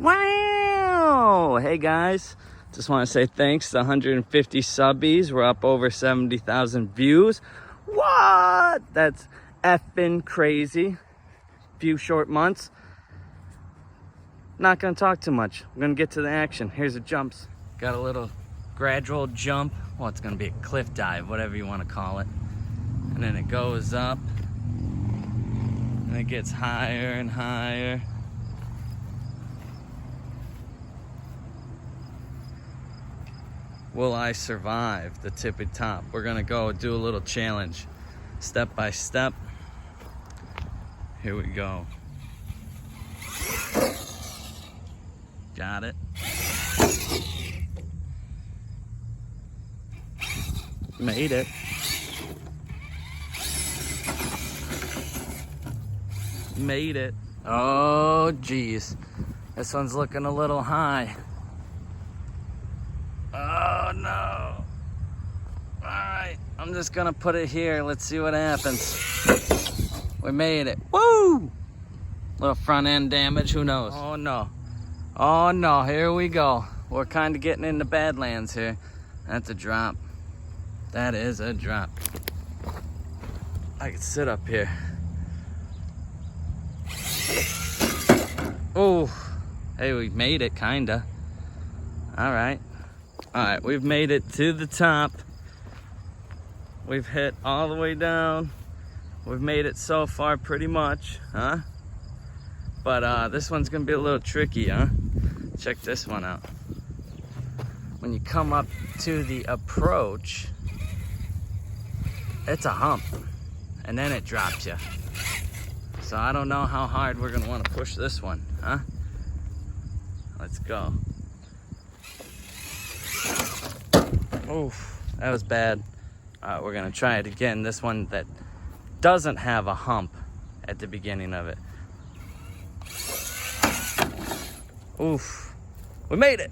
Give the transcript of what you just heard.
Wow! Hey guys, just want to say thanks to 150 subbies. We're up over 70,000 views. What? That's effing crazy. Few short months. Not gonna talk too much. We're gonna get to the action. Here's the jumps. Got a little gradual jump. Well, it's gonna be a cliff dive, whatever you want to call it. And then it goes up. And it gets higher and higher. Will I survive the tippy top? We're gonna go do a little challenge, step by step. Here we go. Got it. Made it. Made it. Oh, geez. This one's looking a little high. Oh, no. All right, I'm just gonna put it here. Let's see what happens. We made it. Woo! Little front end damage, who knows? Oh, no. Oh, no, here we go. We're kind of getting into Badlands here. That's a drop. That is a drop. I can sit up here. Oh, hey, we made it, kinda. All right, we've made it to the top. We've hit all the way down. We've made it so far pretty much, huh? But this one's gonna be a little tricky, huh? Check this one out. When you come up to the approach, it's a hump, and then it drops you. So I don't know how hard we're gonna wanna push this one, huh? Let's go. Oof, that was bad. We're gonna try it again. This one that doesn't have a hump at the beginning of it. Oof, we made it.